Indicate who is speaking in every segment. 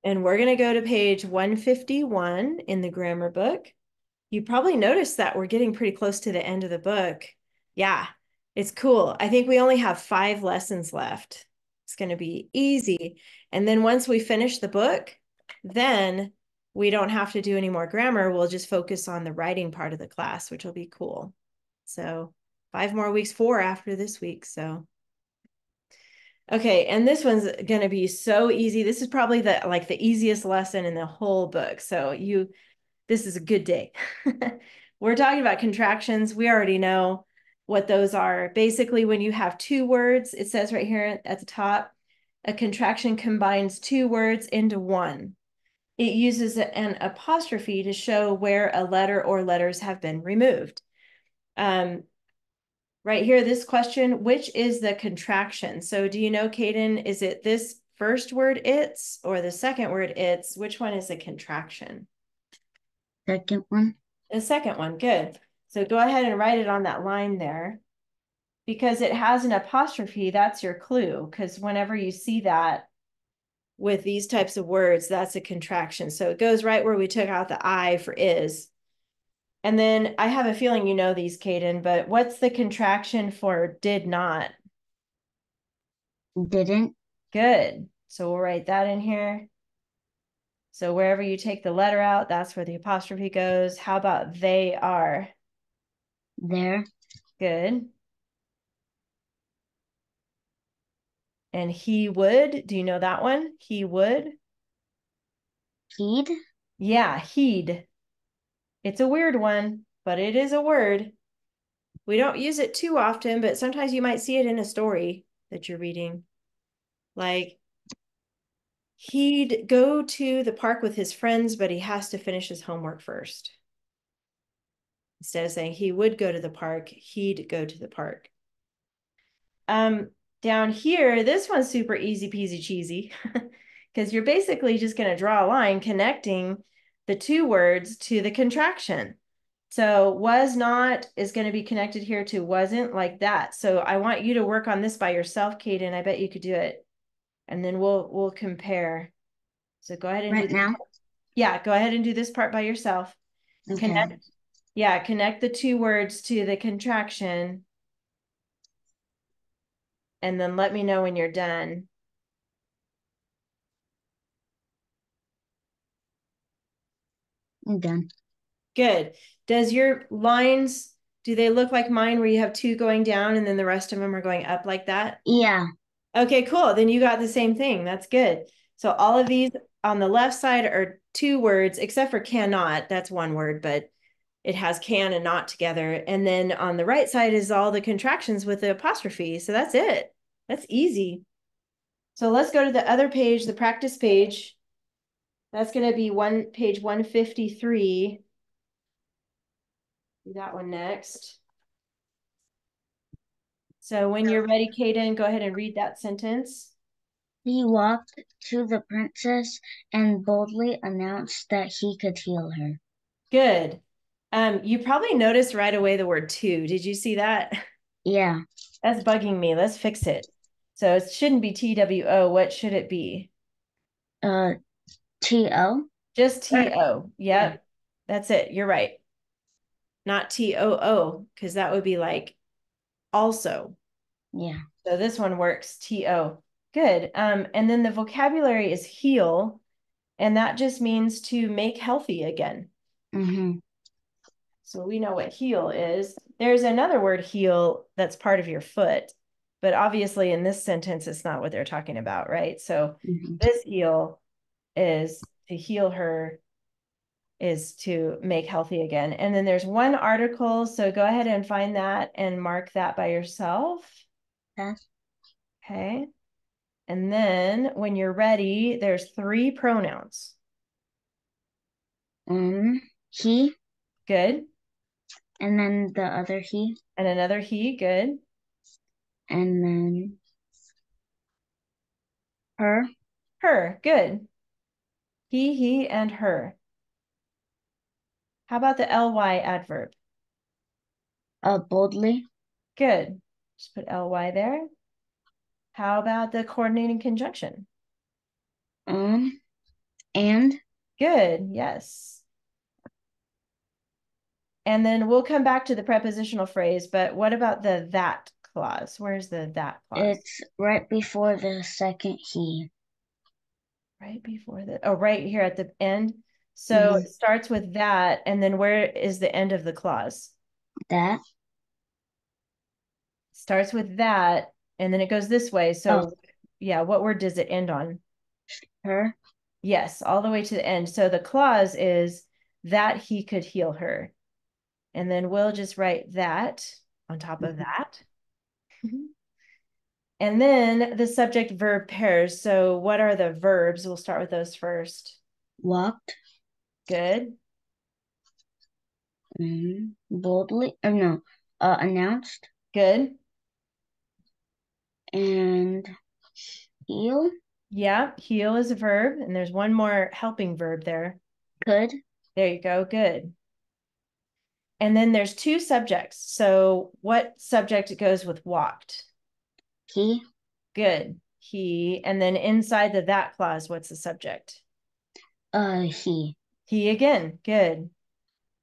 Speaker 1: And we're going to go to page 151 in the grammar book. You probably noticed that we're getting pretty close to the end of the book. Yeah, it's cool. I think we only have 5 lessons left. It's going to be easy. And then once we finish the book, then we don't have to do any more grammar. We'll just focus on the writing part of the class, which will be cool. So 5 more weeks, 4 after this week. So okay, and this one's going to be so easy. This is probably the easiest lesson in the whole book. So this is a good day. We're talking about contractions. We already know what those are. Basically, when you have 2 words, it says right here at the top, a contraction combines 2 words into one. It uses an apostrophe to show where a letter or letters have been removed. Right here, this question, which is the contraction? So do you know, Kaden, is it this first word it's or the second word it's? Which one is a contraction?
Speaker 2: Second one.
Speaker 1: The second one, good. So go ahead and write it on that line there. Because it has an apostrophe, that's your clue. Because whenever you see that with these types of words, that's a contraction. So it goes right where we took out the I for is. And then I have a feeling you know these, Kaden, but what's the contraction for did not?
Speaker 2: Didn't.
Speaker 1: Good. So we'll write that in here. So wherever you take the letter out, that's where the apostrophe goes. How about they are?
Speaker 2: There.
Speaker 1: Good. And he would. Do you know that one? He would.
Speaker 2: Heed.
Speaker 1: Yeah, he'd. It's a weird one, but it is a word. We don't use it too often, but sometimes you might see it in a story that you're reading. Like, he'd go to the park with his friends, but he has to finish his homework first. Instead of saying he would go to the park, he'd go to the park. Down here, this one's super easy peasy cheesy because you're basically just going to draw a line connecting the 2 words to the contraction. So was not is going to be connected here to wasn't, like that. So I want you to work on this by yourself, Kaden. I bet you could do it. And then we'll compare. So go ahead and do
Speaker 2: Right
Speaker 1: this.
Speaker 2: now.
Speaker 1: Yeah, go ahead and do this part by yourself.
Speaker 2: Okay.
Speaker 1: Connect, yeah, connect the 2 words to the contraction. And then let me know when you're done.
Speaker 2: I'm done.
Speaker 1: Good. Does your lines, do they look like mine where you have 2 going down and then the rest of them are going up like that?
Speaker 2: Yeah.
Speaker 1: Okay, cool. Then you got the same thing. That's good. So all of these on the left side are 2 words, except for cannot. That's 1 word, but it has can and not together. And then on the right side is all the contractions with the apostrophe. So that's it. That's easy. So let's go to the other page, the practice page. That's going to be page 153. Do that one next. So when you're ready, Kaden, go ahead and read that sentence.
Speaker 2: He walked to the princess and boldly announced that he could heal her.
Speaker 1: Good. You probably noticed right away the word to. Did you see that?
Speaker 2: Yeah.
Speaker 1: That's bugging me. Let's fix it. So it shouldn't be TWO. What should it be?
Speaker 2: Uh, T-O.
Speaker 1: Just TO.
Speaker 2: Yeah.
Speaker 1: Yep. That's it. You're right. Not TOO, because that would be like also.
Speaker 2: Yeah.
Speaker 1: So this one works. TO. Good. And then the vocabulary is heal, and that just means to make healthy again.
Speaker 2: Mm-hmm.
Speaker 1: So we know what heel is. There's another word heel that's part of your foot, but obviously in this sentence, it's not what they're talking about, right? So
Speaker 2: Mm-hmm.
Speaker 1: this heel is to heal her, is to make healthy again. And then there's one article. So go ahead and find that and mark that by yourself.
Speaker 2: That's
Speaker 1: Okay. And then when you're ready, there's 3 pronouns.
Speaker 2: he,
Speaker 1: Good.
Speaker 2: and then the other he,
Speaker 1: And another he. Good.
Speaker 2: and then her.
Speaker 1: Her. Good. He, and her. How about the ly adverb?
Speaker 2: Boldly.
Speaker 1: Good. Just put ly there. How about the coordinating conjunction?
Speaker 2: Um, And
Speaker 1: Good. Yes. And then we'll come back to the prepositional phrase, but what about the that clause? Where's the that clause?
Speaker 2: it's right before the second he.
Speaker 1: Right before the, oh, right here at the end. So
Speaker 2: Hmm.
Speaker 1: it starts with that, and then where is the end of the clause?
Speaker 2: That.
Speaker 1: Starts with that, and then it goes this way.
Speaker 2: Oh,
Speaker 1: So yeah, what word does it end on?
Speaker 2: her.
Speaker 1: Yes, all the way to the end. So the clause is that he could heal her. And then we'll just write that on top of
Speaker 2: Mhm.
Speaker 1: that. And then the subject verb pairs. So what are the verbs? We'll start with those first.
Speaker 2: Walked.
Speaker 1: Good.
Speaker 2: Boldly, or no, announced.
Speaker 1: Good.
Speaker 2: And heal.
Speaker 1: Yeah, heal is a verb, and there's one more helping verb there.
Speaker 2: Could.
Speaker 1: There you go. Good. And then there's two subjects. So what subject goes with walked?
Speaker 2: He.
Speaker 1: Good. He. And then inside the that clause, what's the subject?
Speaker 2: He.
Speaker 1: He again. Good.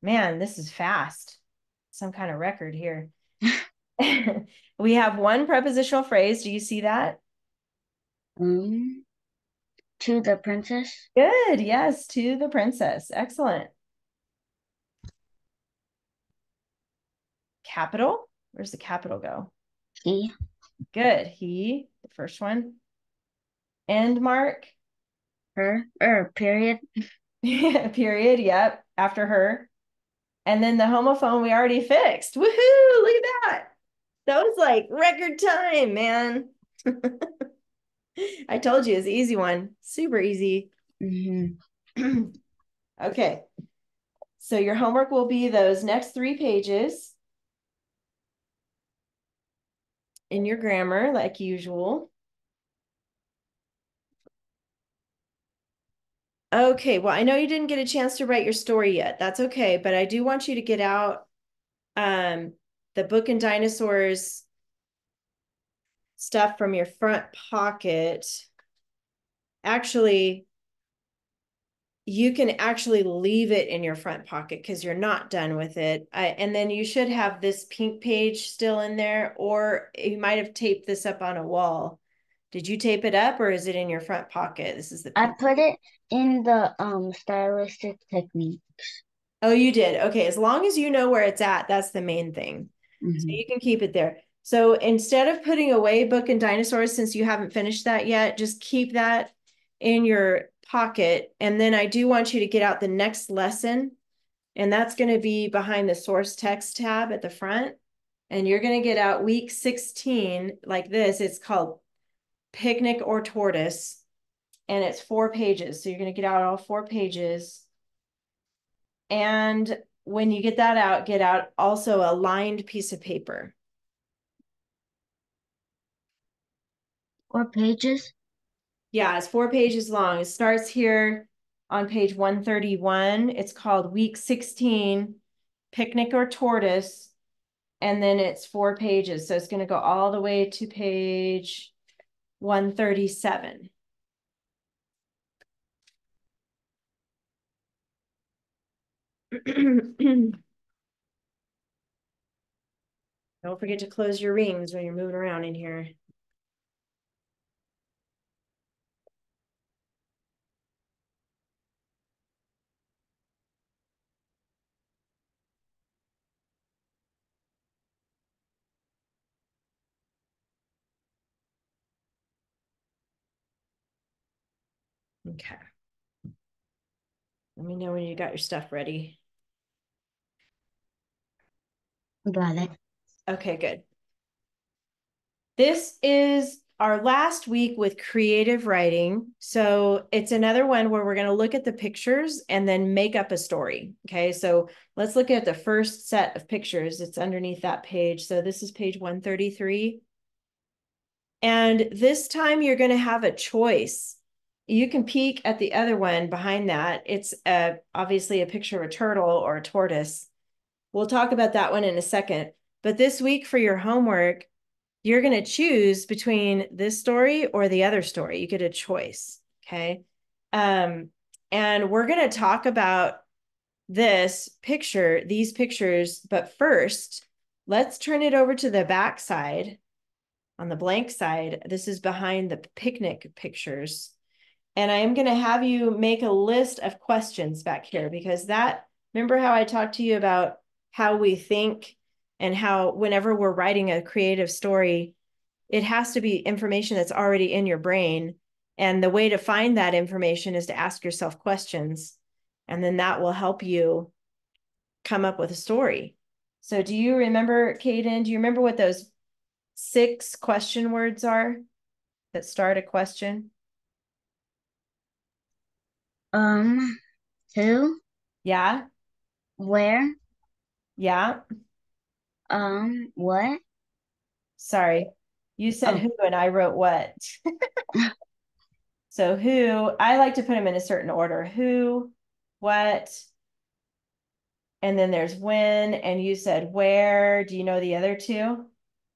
Speaker 1: Man, this is fast. Some kind of record here. We have one prepositional phrase. Do you see that?
Speaker 2: Um, to the princess.
Speaker 1: Good. Yes, to the princess. Excellent. Capital. Where's the capital go?
Speaker 2: He.
Speaker 1: Good. He, the first one. End mark.
Speaker 2: Her. Period.
Speaker 1: Period. Yep. After her. And then the homophone we already fixed. Woohoo! Look at that. That was like record time, man. I told you it's an easy one. Super easy.
Speaker 2: Hmm.
Speaker 1: Okay. So your homework will be those next 3 pages in your grammar, like usual. Okay, well, I know you didn't get a chance to write your story yet. That's okay, but I do want you to get out um, the book and dinosaurs stuff from your front pocket. Actually, you can actually leave it in your front pocket because you're not done with it. And then you should have this pink page still in there, or you might have taped this up on a wall. Did you tape it up or is it in your front pocket? This is the
Speaker 2: I
Speaker 1: pink.
Speaker 2: put it in the stylistic technique.
Speaker 1: Oh, you did. Okay. As long as you know where it's at, that's the main thing. So
Speaker 2: Hmm.
Speaker 1: you can keep it there. So instead of putting away Book and Dinosaurs, since you haven't finished that yet, just keep that in your pocket. And then I do want you to get out the next lesson, and that's going to be behind the source text tab at the front. And you're going to get out week 16 like this. It's called Picnic or Tortoise, and it's 4 pages. So you're going to get out all 4 pages. And when you get out also a lined piece of paper.
Speaker 2: Or pages.
Speaker 1: Yeah, it's 4 pages long. It starts here on page 131. It's called week 16, Picnic or Tortoise. And then it's 4 pages. So it's going to go all the way to page 137. Don't forget to close your rings when you're moving around in here. Okay. Let me know when you got your stuff ready.
Speaker 2: Got it.
Speaker 1: Okay, good. This is our last week with creative writing. So it's another one where we're going to look at the pictures and then make up a story. Okay, so let's look at the first set of pictures. It's underneath that page. So this is page 133. And this time you're going to have a choice. You can peek at the other one behind that. It's obviously a picture of a turtle or a tortoise. We'll talk about that one in a second. But this week for your homework, you're going to choose between this story or the other story. You get a choice. Okay. Um, And we're going to talk about these pictures, but first, let's turn it over to the back side. On the blank side, this is behind the picnic pictures. And I am going to have you make a list of questions back here because remember how I talked to you about how we think and how whenever we're writing a creative story, it has to be information that's already in your brain. And the way to find that information is to ask yourself questions. And then that will help you come up with a story. So do you remember, Kaden, do you remember what those 6 question words are that start a question?
Speaker 2: Um, who,
Speaker 1: Yeah,
Speaker 2: where,
Speaker 1: yeah.
Speaker 2: what?
Speaker 1: Sorry. You said
Speaker 2: Oh,
Speaker 1: who and I wrote what. So who, I like to put them in a certain order. Who, what, and then there's when, and you said where. Do you know the other two?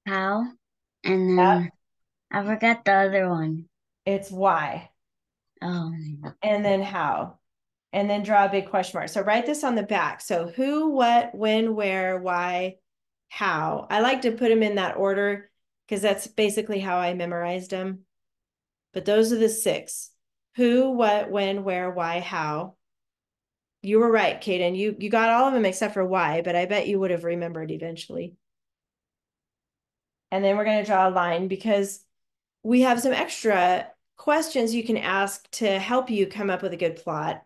Speaker 2: how, and
Speaker 1: Yep.
Speaker 2: then I forgot the other one.
Speaker 1: It's why,
Speaker 2: Um,
Speaker 1: and then how, and then draw a big question mark. So write this on the back. So who, what, when, where, why, how. I like to put them in that order because that's basically how I memorized them. But those are the 6. Who, what, when, where, why, how. You were right, Kaden. You got all of them except for why, but I bet you would have remembered eventually. And then we're going to draw a line because we have some extra questions you can ask to help you come up with a good plot.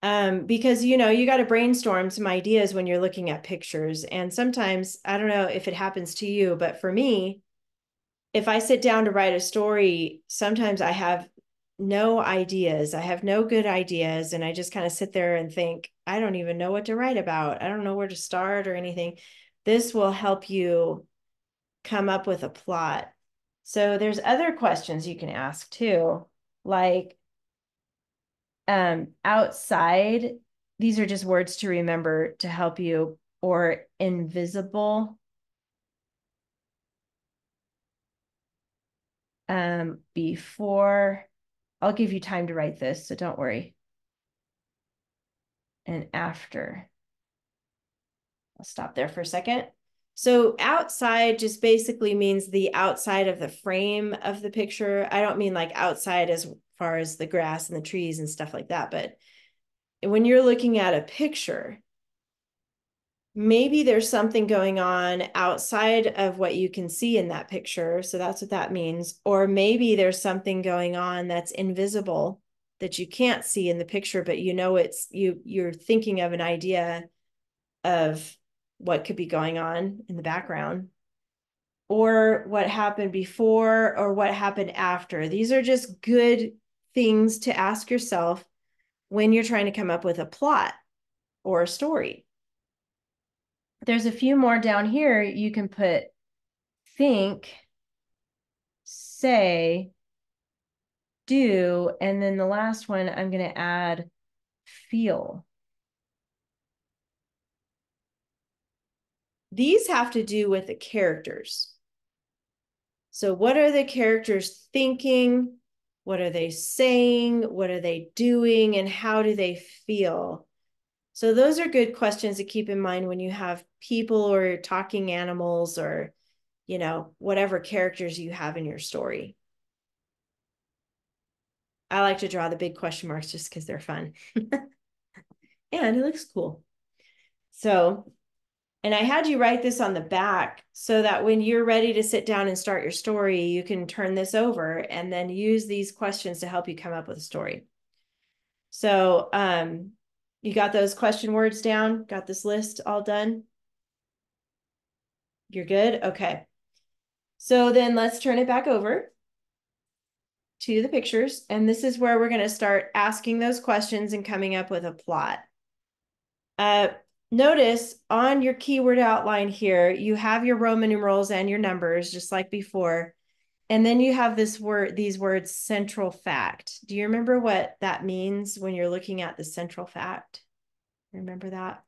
Speaker 1: Because you got to brainstorm some ideas when you're looking at pictures. And sometimes, I don't know if it happens to you, but for me, if I sit down to write a story, sometimes I have no ideas. I have no good ideas. And I just kind of sit there and think, I don't even know what to write about. I don't know where to start or anything. This will help you come up with a plot. So there's other questions you can ask too, like outside. These are just words to remember to help you, or invisible. Before, I'll give you time to write this, so don't worry. And after. I'll stop there for a second. So outside just basically means the outside of the frame of the picture. I don't mean like outside as far as the grass and the trees and stuff like that, but when you're looking at a picture, maybe there's something going on outside of what you can see in that picture. So that's what that means. Or maybe there's something going on that's invisible that you can't see in the picture, but you're thinking of an idea of what could be going on in the background, or what happened before or what happened after. These are just good things to ask yourself when you're trying to come up with a plot or a story. There's a few more down here. You can put think, say, do, and then the last one I'm going to add feel. These have to do with the characters. So what are the characters thinking? What are they saying? What are they doing? And how do they feel? So those are good questions to keep in mind when you have people or talking animals or, whatever characters you have in your story. I like to draw the big question marks just because they're fun. And it looks cool. So, and I had you write this on the back so that when you're ready to sit down and start your story, you can turn this over and then use these questions to help you come up with a story. So, you got those question words down? Got this list all done? You're good? Okay. So then let's turn it back over to the pictures. And this is where we're going to start asking those questions and coming up with a plot. Uh, Notice on your keyword outline here, you have your Roman numerals and your numbers, just like before. And then you have these words, central fact. Do you remember what that means when you're looking at the central fact? Remember that?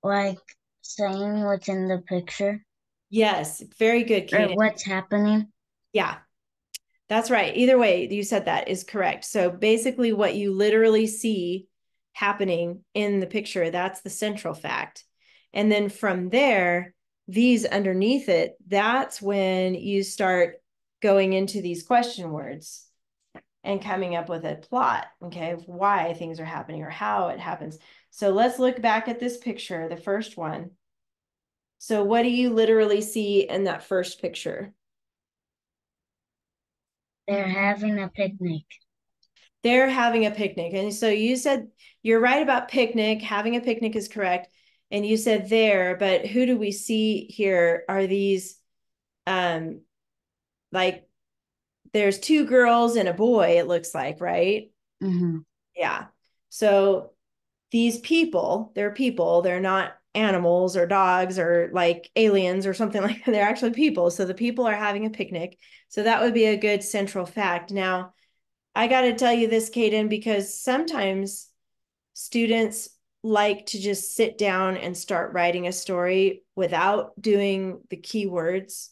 Speaker 2: like saying what's in the picture.
Speaker 1: Yes, very good,
Speaker 2: Or
Speaker 1: Kaden.
Speaker 2: what's happening?
Speaker 1: Yeah, that's right. Either way, you said that is correct. So basically, what you literally see happening in the picture, that's the central fact. And then from there, these underneath it, that's when you start going into these question words and coming up with a plot, okay, of why things are happening or how it happens. So let's look back at this picture, the first one. So what do you literally see in that first picture?
Speaker 2: They're having a picnic.
Speaker 1: They're having a picnic. And so you said you're right about picnic. Having a picnic is correct. And you said there, but who do we see here? Are these um like there's two girls and a boy, it looks like, right?
Speaker 2: Mm-hmm.
Speaker 1: Yeah. So these people, they're people, they're not animals or dogs or like aliens or something like that. They're actually people. So the people are having a picnic. So that would be a good central fact. Now, I got to tell you this, Kaden, because sometimes students like to just sit down and start writing a story without doing the keywords.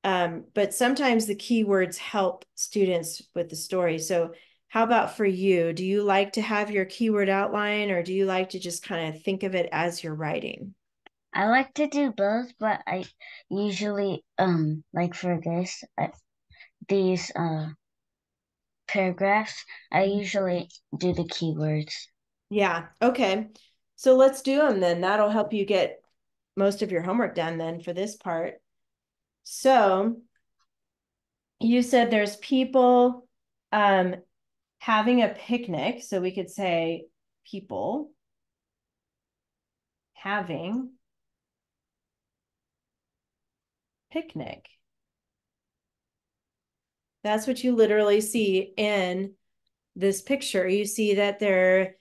Speaker 1: But sometimes the keywords help students with the story. So, how about for you? Do you like to have your keyword outline or do you like to just kind of think of it as you're writing?
Speaker 2: I like to do both, but I usually like for these paragraphs, I usually do the keywords.
Speaker 1: Yeah. Okay. So let's do them then. That'll help you get most of your homework done then for this part. So you said there's people um, having a picnic. So we could say people having picnic. That's what you literally see in this picture. You see that they're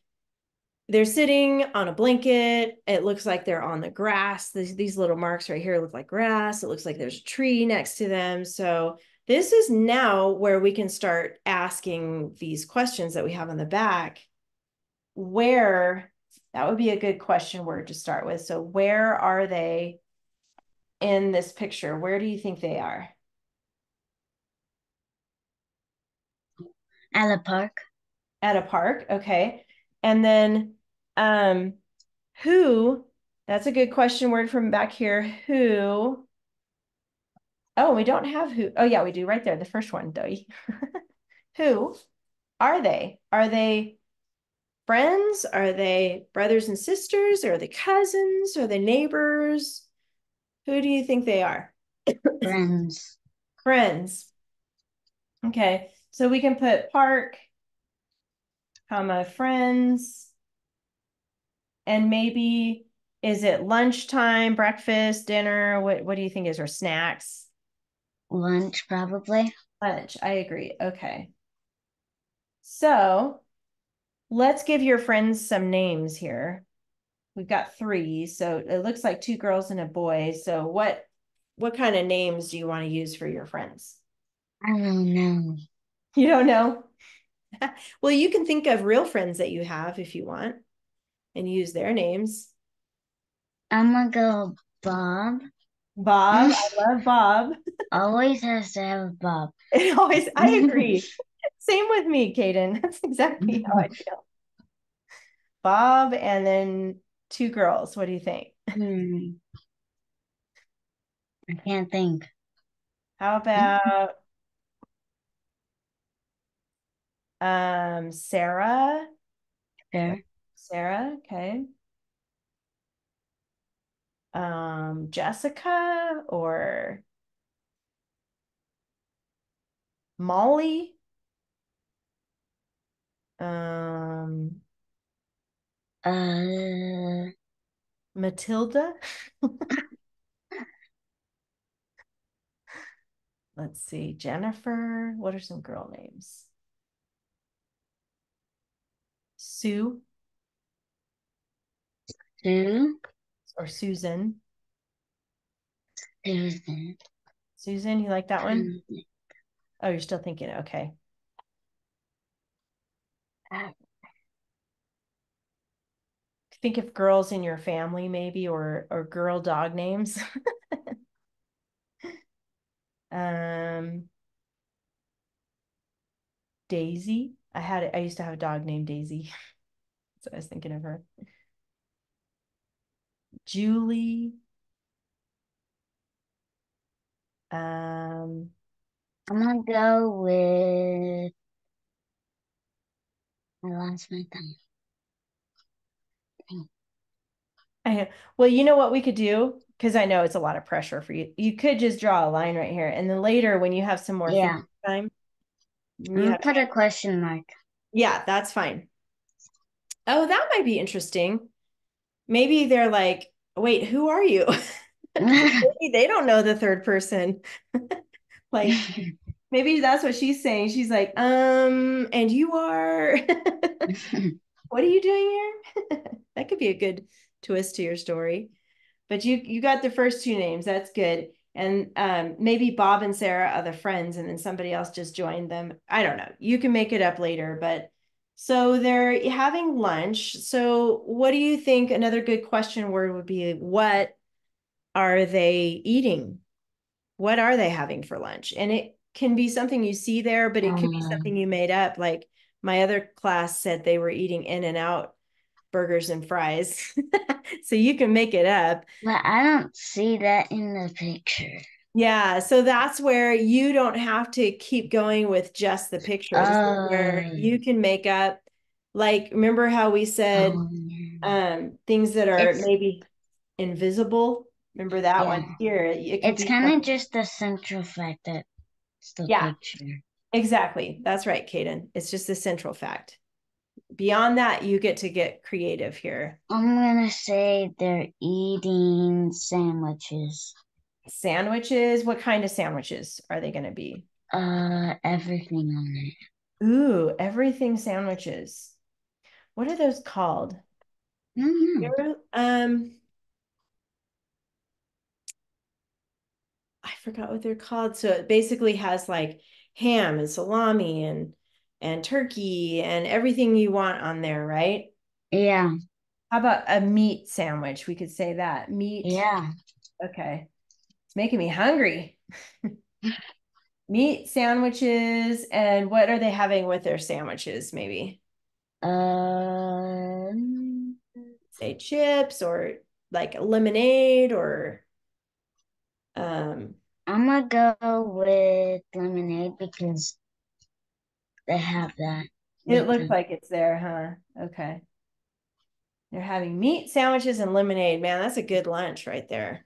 Speaker 1: sitting on a blanket. It looks like they're on the grass. These little marks right here look like grass. It looks like there's a tree next to them. So this is now where we can start asking these questions that we have on the back. Where, that would be a good question word to start with. So where are they in this picture? Where do you think they are?
Speaker 2: At the park,
Speaker 1: At a park. Okay. And then um who, that's a good question word from back here. Who, oh, we don't have who. Oh yeah, we do right there. The first one, though. Who are they? Are they friends? Are they brothers and sisters? Are they cousins? Are they neighbors? Who do you think they are?
Speaker 2: friends,
Speaker 1: Friends. Okay. So we can put park, comma, friends, and maybe is it lunchtime, breakfast, dinner? What do you think is or snacks?
Speaker 2: lunch probably.
Speaker 1: Lunch. I agree. Okay. So let's give your friends some names here. We've got three, so it looks like two girls and a boy. So what kind of names do you want to use for your friends?
Speaker 2: I don't know.
Speaker 1: You don't know? Well, you can think of real friends that you have if you want and use their names.
Speaker 2: I'm gonna go Bob.
Speaker 1: Bob, I love Bob.
Speaker 2: Always has to have a Bob.
Speaker 1: It always, I agree. Same with me, Kaden. That's exactly how I feel. Bob and then two girls. What do you think?
Speaker 2: Hmm, I can't think.
Speaker 1: How about Sarah?
Speaker 2: Fair.
Speaker 1: Sarah, okay. Jessica or Molly? Um,
Speaker 2: Uh,
Speaker 1: Matilda? Let's see, Jennifer. What are some girl names? Sue
Speaker 2: Sue,
Speaker 1: or Susan?
Speaker 2: Susan.
Speaker 1: Susan, you like that one? Oh, you're still thinking, okay. Think of girls in your family maybe or girl dog names. Um, Daisy. I used to have a dog named Daisy. So I was thinking of her. Julie. Um,
Speaker 2: I'm gonna go with I lost my thing.
Speaker 1: well, you know what we could do? Because I know it's a lot of pressure for you. You could just draw a line right here. And then later, when you have some more thinking
Speaker 2: Yeah,
Speaker 1: time,
Speaker 2: I'm
Speaker 1: you
Speaker 2: gonna
Speaker 1: have
Speaker 2: put a
Speaker 1: time.
Speaker 2: question mark.
Speaker 1: Yeah, that's fine. Oh, that might be interesting. Maybe they're like, wait, who are you? Because maybe they don't know the third person. Like, maybe that's what she's saying. She's like, and you are, what are you doing here? That could be a good twist to your story. But you got the first two names. That's good. And maybe Bob and Sarah are the friends, and then somebody else just joined them. I don't know. You can make it up later, but so they're having lunch. So what do you think another good question word would be? What are they eating? What are they having for lunch? And it can be something you see there, but it could be something
Speaker 2: Um,
Speaker 1: you made up. Like my other class said they were eating In-N-Out burgers and fries. So you can make it up.
Speaker 2: but I don't see that in the picture.
Speaker 1: Yeah, so that's where you don't have to keep going with just the picture. This is where
Speaker 2: Oh,
Speaker 1: you can make up, like, remember how we said
Speaker 2: yeah.
Speaker 1: things that are
Speaker 2: It's
Speaker 1: maybe invisible? Remember that one
Speaker 2: yeah.
Speaker 1: here. It could
Speaker 2: It's
Speaker 1: be
Speaker 2: kind of
Speaker 1: something.
Speaker 2: just the central fact that's the
Speaker 1: Yeah,
Speaker 2: picture.
Speaker 1: exactly. That's right, Kaden. It's just the central fact. Beyond that, you get to get creative here.
Speaker 2: I'm gonna say they're eating sandwiches.
Speaker 1: Sandwiches, what kind of sandwiches are they going to be?
Speaker 2: Everything on it.
Speaker 1: Ooh, everything sandwiches. What are those called?
Speaker 2: Mm-hmm.
Speaker 1: I forgot what they're called. So it basically has like ham and salami and turkey and everything you want on there, right?
Speaker 2: Yeah,
Speaker 1: How about a meat sandwich? We could say that. Meat.
Speaker 2: yeah.
Speaker 1: Okay. It's making me hungry. Meat sandwiches, and what are they having with their sandwiches, maybe?
Speaker 2: Um,
Speaker 1: Say chips or like lemonade or um
Speaker 2: I'm gonna go with lemonade because they have that
Speaker 1: it
Speaker 2: with
Speaker 1: looks
Speaker 2: them.
Speaker 1: like it's there, huh? Okay. They're having meat sandwiches and lemonade. Man, that's a good lunch right there.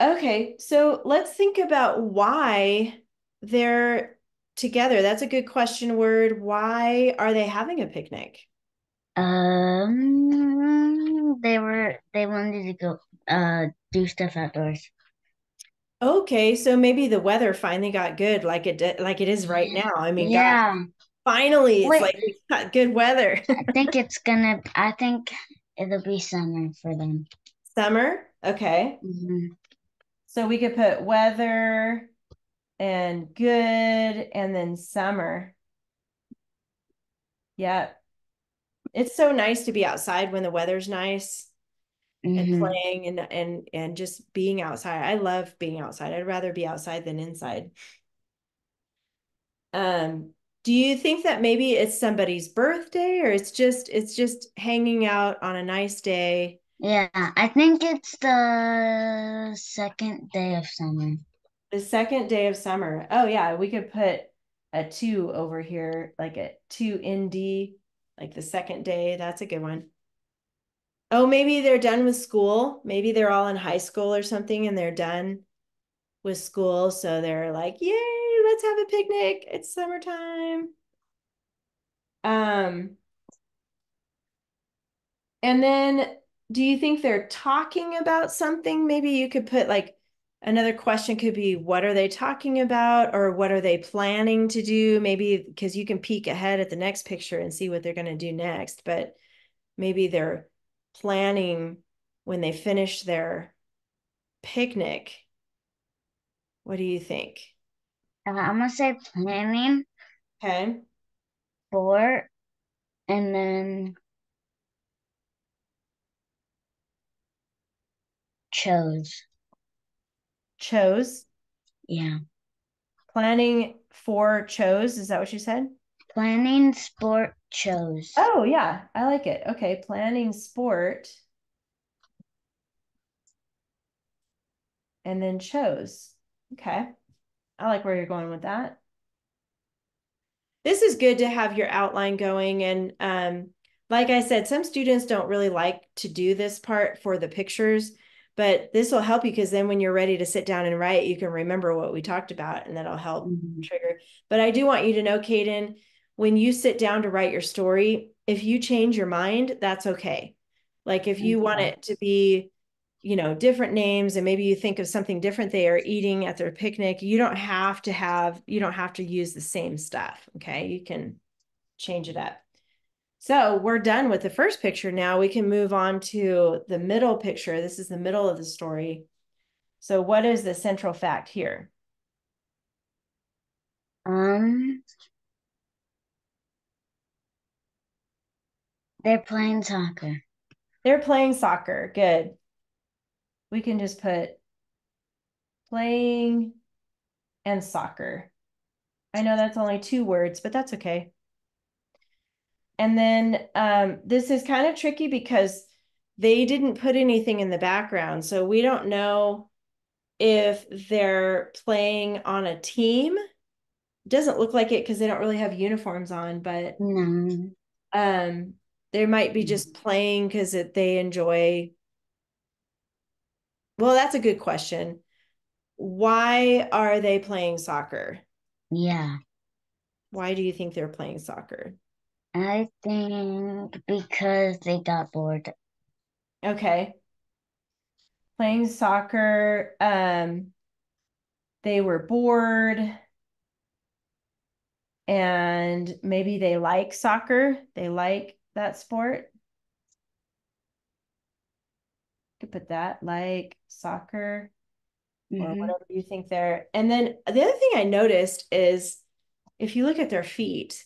Speaker 1: Okay, so let's think about why they're together. That's a good question word. Why are they having a picnic?
Speaker 2: They wanted to go do stuff outdoors.
Speaker 1: Okay, so maybe the weather finally got good like it is right now. I mean, gosh,
Speaker 2: Yeah.
Speaker 1: finally it's
Speaker 2: Wait,
Speaker 1: like we got good weather.
Speaker 2: I think it'll be summer for them.
Speaker 1: Summer. Okay.
Speaker 2: Hmm.
Speaker 1: So we could put weather and good and then summer. Yeah. It's so nice to be outside when the weather's nice and
Speaker 2: Hmm.
Speaker 1: playing and just being outside. I love being outside. I'd rather be outside than inside. Um, do you think that maybe it's somebody's birthday or it's just hanging out on a nice day?
Speaker 2: Yeah, I think it's the second day of summer.
Speaker 1: The second day of summer. Oh yeah, we could put a two over here, like a two ND, like the second day. That's a good one. Oh, maybe they're done with school. Maybe they're all in high school or something and they're done with school. So they're like, yay, let's have a picnic. It's summertime. Um, and then do you think they're talking about something? Maybe you could put like another question could be, what are they talking about? Or what are they planning to do? Maybe because you can peek ahead at the next picture and see what they're going to do next. But maybe they're planning when they finish their picnic. What do you think?
Speaker 2: I'm gonna say planning
Speaker 1: Okay.
Speaker 2: for and then chose.
Speaker 1: chose.
Speaker 2: Yeah.
Speaker 1: Planning for chose. Is that what you said?
Speaker 2: Planning sport chose.
Speaker 1: Oh, yeah, I like it. Okay, planning sport and then chose. Okay, I like where you're going with that. This is good to have your outline going. And like I said, some students don't really like to do this part for the pictures, but this will help you because then when you're ready to sit down and write, you can remember what we talked about and that'll help
Speaker 2: Mhm.
Speaker 1: trigger. But I do want you to know, Kaden, when you sit down to write your story, if you change your mind, that's okay. Like if you want
Speaker 2: Okay.
Speaker 1: it to be, different names and maybe you think of something different they are eating at their picnic, you don't have to use the same stuff. Okay. You can change it up. So we're done with the first picture. Now we can move on to the middle picture. This is the middle of the story. So what is the central fact here?
Speaker 2: Um, they're playing soccer.
Speaker 1: They're playing soccer. Good. We can just put playing and soccer. I know that's only 2 words, but that's okay. And then this is kind of tricky because they didn't put anything in the background. So we don't know if they're playing on a team. It doesn't look like it because they don't really have uniforms on, but
Speaker 2: No.
Speaker 1: um, they might be just playing because they enjoy. Well, that's a good question. Why are they playing soccer?
Speaker 2: Yeah.
Speaker 1: Why do you think they're playing soccer?
Speaker 2: I think because they got bored.
Speaker 1: Okay. Playing soccer. They were bored and maybe they like soccer. They like that sport. Could put that like soccer or
Speaker 2: Mm-hmm.
Speaker 1: whatever you think there. And then the other thing I noticed is if you look at their feet,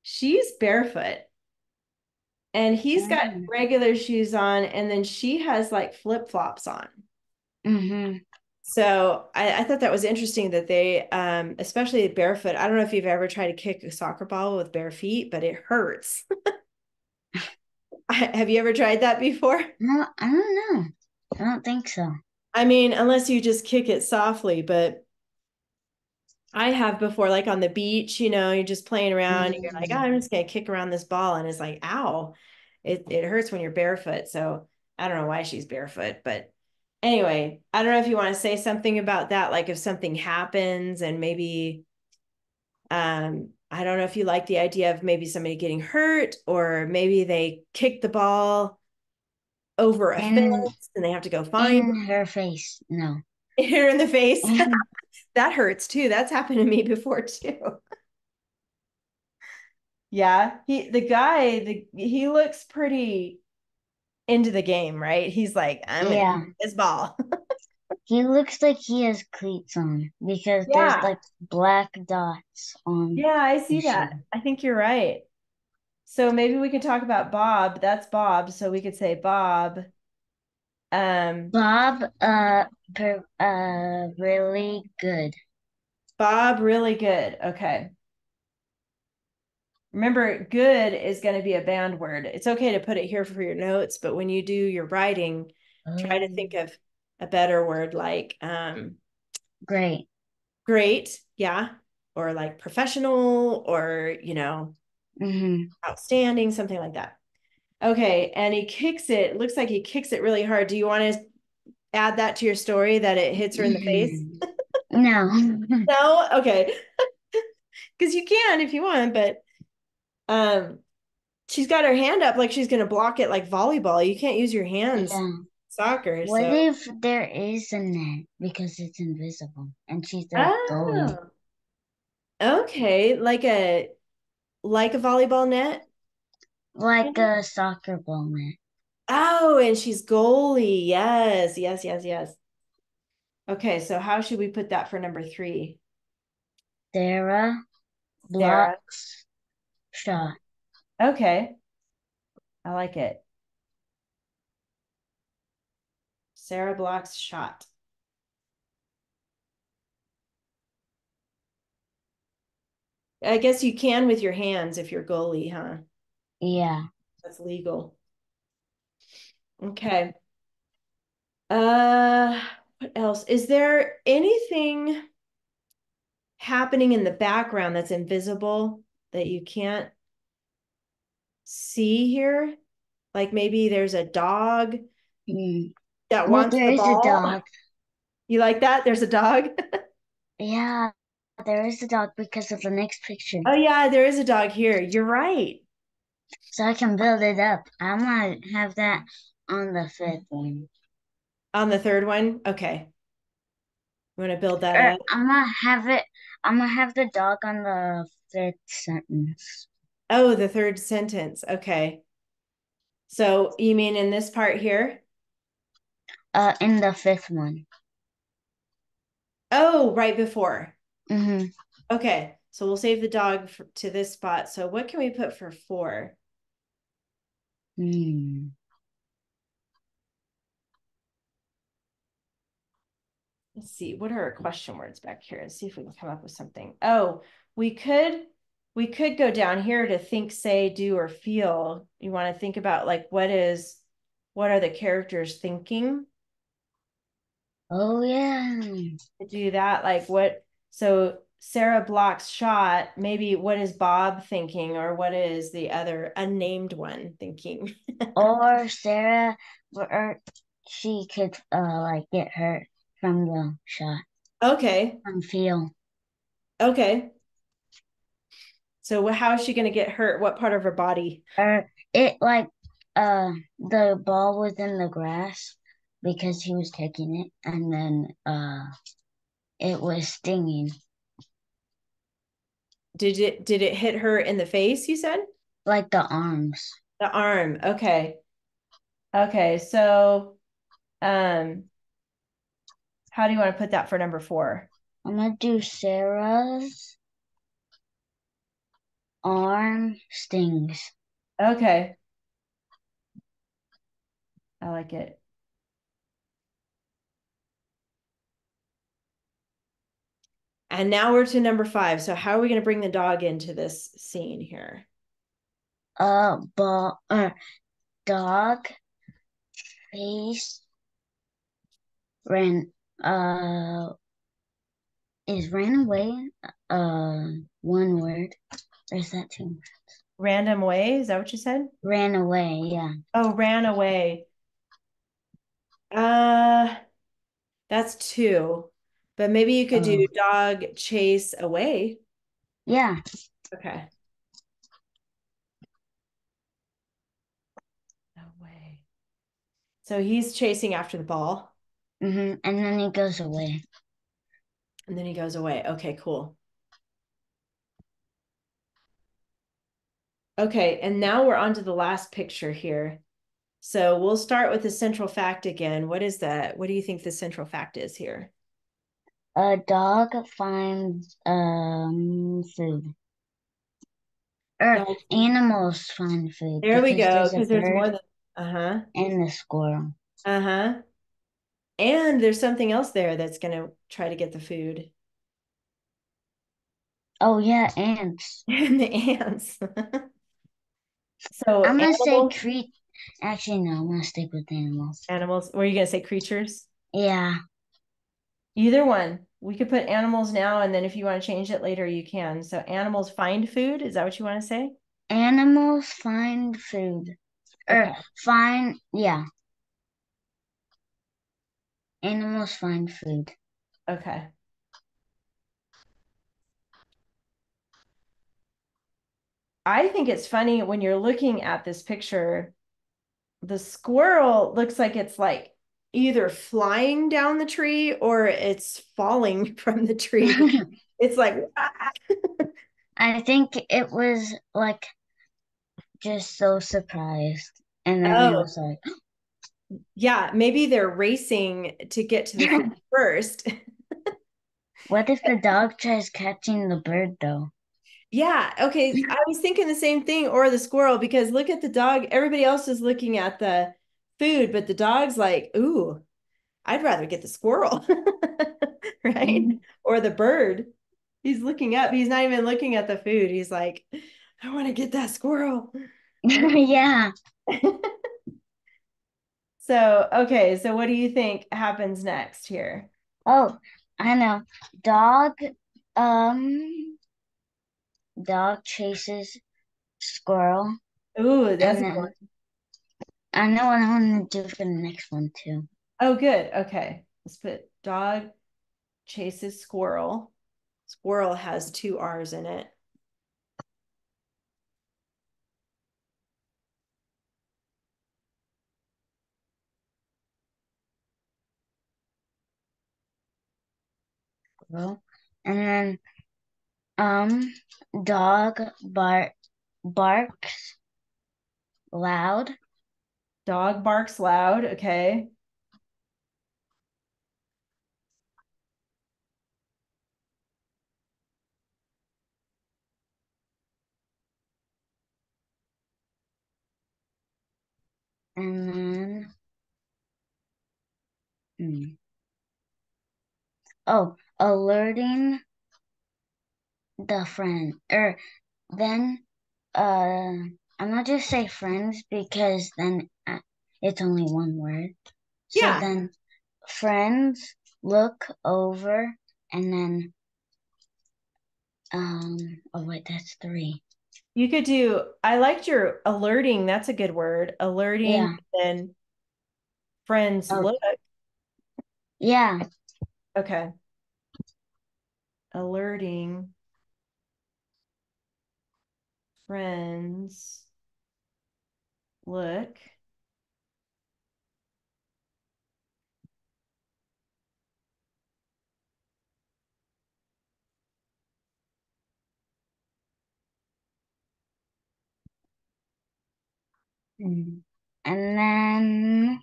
Speaker 1: she's barefoot and he's got regular shoes on, and then she has like flip-flops on.
Speaker 2: Mm-hmm.
Speaker 1: So I thought that was interesting that they, especially barefoot. I don't know if you've ever tried to kick a soccer ball with bare feet, but it hurts. Have you ever tried that before?
Speaker 2: No, I don't know. I don't think so.
Speaker 1: I mean, unless you just kick it softly, but I have before, like on the beach, you're just playing around and you're like, oh,
Speaker 2: Mm.
Speaker 1: I'm just gonna kick around this ball. And it's like, ow. It hurts when you're barefoot. So I don't know why she's barefoot, but anyway, I don't know if you want to say something about that, like if something happens and maybe I don't know if you like the idea of maybe somebody getting hurt or maybe they kick the ball over a
Speaker 2: In
Speaker 1: fence and they have to go find
Speaker 2: in her face. No.
Speaker 1: her in the face. That hurts too. That's happened to me before too. Yeah, he looks pretty into the game, right? He's like, I'm gonna
Speaker 2: Yeah.
Speaker 1: kick this ball.
Speaker 2: He looks like he has cleats on because there's
Speaker 1: Yeah.
Speaker 2: like black dots on
Speaker 1: Yeah, I see
Speaker 2: his
Speaker 1: that.
Speaker 2: shoe.
Speaker 1: I think you're right. So maybe we could talk about Bob. That's Bob. So we could say Bob. Um,
Speaker 2: Bob, really good.
Speaker 1: Bob, really good. Okay. Remember, good is going to be a banned word. It's okay to put it here for your notes, but when you do your writing, try to think
Speaker 2: Oh,
Speaker 1: of a better word like
Speaker 2: great.
Speaker 1: great, yeah, or like professional or,
Speaker 2: Mm-hmm.
Speaker 1: outstanding, something like that. Okay, and he kicks it. Looks like he kicks it really hard. Do you want to add that to your story that it hits her in the face?
Speaker 2: No.
Speaker 1: No? Okay. Because you can if you want, but um she's got her hand up like she's gonna block it like volleyball. You can't use your hands
Speaker 2: Yeah.
Speaker 1: soccer,
Speaker 2: What
Speaker 1: so
Speaker 2: if there is a net because it's invisible and she's the goalie?
Speaker 1: oh, okay. Like a volleyball net.
Speaker 2: Like a soccer ball net.
Speaker 1: Oh, and she's goalie. Yes, yes, yes, yes. Okay, so how should we put that for number 3?
Speaker 2: Sarah
Speaker 1: Sarah.
Speaker 2: blocks shot.
Speaker 1: Okay, I like it. Sarah blocks shot. I guess you can with your hands if you're goalie, huh?
Speaker 2: Yeah.
Speaker 1: That's legal. Okay. Uh, what else? Is there anything happening in the background that's invisible that you can't see here? Like maybe there's a dog
Speaker 2: Mm.
Speaker 1: that
Speaker 2: Well,
Speaker 1: wants
Speaker 2: there
Speaker 1: the
Speaker 2: is a
Speaker 1: ball.
Speaker 2: dog.
Speaker 1: You like that? There's a dog.
Speaker 2: Yeah, there is a dog because of the next picture.
Speaker 1: Oh yeah, there is a dog here. You're right.
Speaker 2: So I can build it up. I might have that on the fifth one.
Speaker 1: On the third one? Okay. You want to build that
Speaker 2: Or
Speaker 1: up?
Speaker 2: I'm gonna have the dog on the fifth sentence.
Speaker 1: Oh, the third sentence. Okay. So you mean in this part here?
Speaker 2: In the fifth one.
Speaker 1: Oh, right before.
Speaker 2: Mm-hmm.
Speaker 1: Okay. So we'll save the dog to this spot. So what can we put for four?
Speaker 2: Hmm.
Speaker 1: Let's see. What are our question words back here? Let's see if we can come up with something. Oh, we could go down here to think, say, do, or feel. You want to think about like what are the characters thinking?
Speaker 2: Oh yeah.
Speaker 1: To do that, like what, so Sarah Block's shot, maybe what is Bob thinking, or what is the other unnamed one thinking?
Speaker 2: Or Sarah, or she could like get hurt from the shot
Speaker 1: Okay.
Speaker 2: from feel.
Speaker 1: Okay. So how is she going to get hurt? What part of her body?
Speaker 2: Or it like the ball was in the grass because he was taking it, and then it was stinging
Speaker 1: Did it hit her in the face, you said?
Speaker 2: like the arms.
Speaker 1: The arm. Okay. Okay. So um how do you want to put that for number four?
Speaker 2: I'm gonna do Sarah's arm stings.
Speaker 1: Okay. I like it. And now we're to number five. So how are we going to bring the dog into this scene here?
Speaker 2: Ball dog face ran is ran away one word. Or is that two?
Speaker 1: Random way, is that what you said?
Speaker 2: Ran away, yeah.
Speaker 1: Oh, ran away. Uh, that's two. But maybe you could do
Speaker 2: Oh,
Speaker 1: dog chase away.
Speaker 2: yeah.
Speaker 1: Okay. Away. So he's chasing after the ball
Speaker 2: And then he goes away.
Speaker 1: and then he goes away. Okay, cool. Okay, and now we're on to the last picture here. So we'll start with the central fact again. What is that? What do you think the central fact is here?
Speaker 2: A dog finds food. Or
Speaker 1: Dog.
Speaker 2: animals find food
Speaker 1: There we
Speaker 2: because
Speaker 1: go,
Speaker 2: there's a
Speaker 1: because there's more
Speaker 2: bird
Speaker 1: than, uh-huh,
Speaker 2: and a squirrel.
Speaker 1: uh-huh. And there's something else there that's gonna try to get the food.
Speaker 2: Oh yeah, ants.
Speaker 1: And the ants. So
Speaker 2: I'm gonna say
Speaker 1: animals,
Speaker 2: creep. Actually, no, I'm gonna stick with animals.
Speaker 1: animals, were you gonna say creatures?
Speaker 2: Yeah,
Speaker 1: Either one. We could put animals now, and then if you want to change it later, you can. So animals find food. Is that what you want to say?
Speaker 2: animals find food.
Speaker 1: Okay.
Speaker 2: Yeah, animals find food.
Speaker 1: Okay. I think it's funny when you're looking at this picture, the squirrel looks like it's like either flying down the tree or it's falling from the tree because it's like, ah.
Speaker 2: I think it was like just so surprised, and then it
Speaker 1: Oh,
Speaker 2: was like,
Speaker 1: yeah, maybe they're racing to get to the food first.
Speaker 2: what if the dog tries catching the bird though?
Speaker 1: Yeah, okay. I was thinking the same thing, or the squirrel, because look at the dog. Everybody else is looking at the food, but the dog's like, ooh, I'd rather get the squirrel, right? Or the bird. He's looking up. He's not even looking at the food. He's like, I want to get that squirrel.
Speaker 2: Yeah.
Speaker 1: So, okay. So, what do you think happens next here?
Speaker 2: Oh, I know. Dog, um, dog chases squirrel,
Speaker 1: Ooh, that's
Speaker 2: and
Speaker 1: a good one.
Speaker 2: then I know what I want to do for the next one too.
Speaker 1: Oh, good. Okay. Let's put dog chases squirrel. Squirrel has two R's in it.
Speaker 2: Squirrel, and then dog barks loud,
Speaker 1: Dog barks loud. Okay.
Speaker 2: and then hmm, alerting the friend. Or then I'm not just say friends because then it's only one word. So
Speaker 1: Yeah.
Speaker 2: then friends look over and then oh wait, that's three.
Speaker 1: You could do, I liked your alerting. That's a good word. Alerting
Speaker 2: Yeah.
Speaker 1: and friends
Speaker 2: Oh
Speaker 1: look.
Speaker 2: yeah.
Speaker 1: Okay. Alerting friends look.
Speaker 2: Mm. And then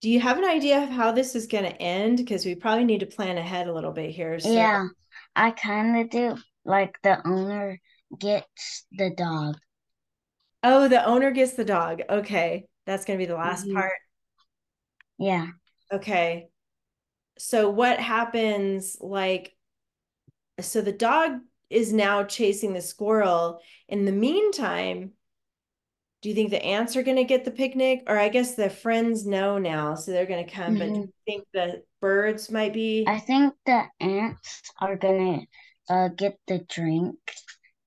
Speaker 1: Do you have an idea of how this is going to end? Because we probably need to plan ahead a little bit here. So,
Speaker 2: yeah, I kind of do like the owner gets the dog.
Speaker 1: oh, the owner gets the dog. Okay. That's going to be the last
Speaker 2: Hmm.
Speaker 1: part.
Speaker 2: Yeah.
Speaker 1: Okay. So, what happens? Like, so the dog is now chasing the squirrel. In the meantime, do you think the ants are going to get the picnic? Or I guess the friends know now, so they're going to come. But do
Speaker 2: Hmm.
Speaker 1: you think the birds might be?
Speaker 2: I think the ants are gonna get the drink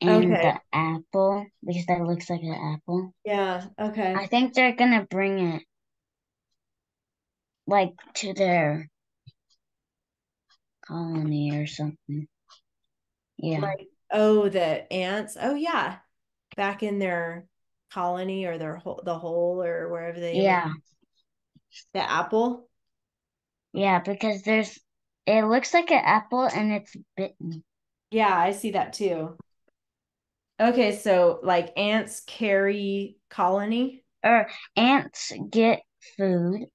Speaker 2: and
Speaker 1: Okay.
Speaker 2: the apple because that looks like an apple.
Speaker 1: Yeah. Okay.
Speaker 2: I think they're gonna bring it like to their colony or something. Yeah.
Speaker 1: Like, oh, the ants. Oh, yeah. Back in their colony or the hole or wherever they live.
Speaker 2: Yeah.
Speaker 1: The apple.
Speaker 2: Yeah, because it looks like an apple and it's bitten.
Speaker 1: Yeah, I see that too. Okay, so like ants carry colony.
Speaker 2: Or ants get food.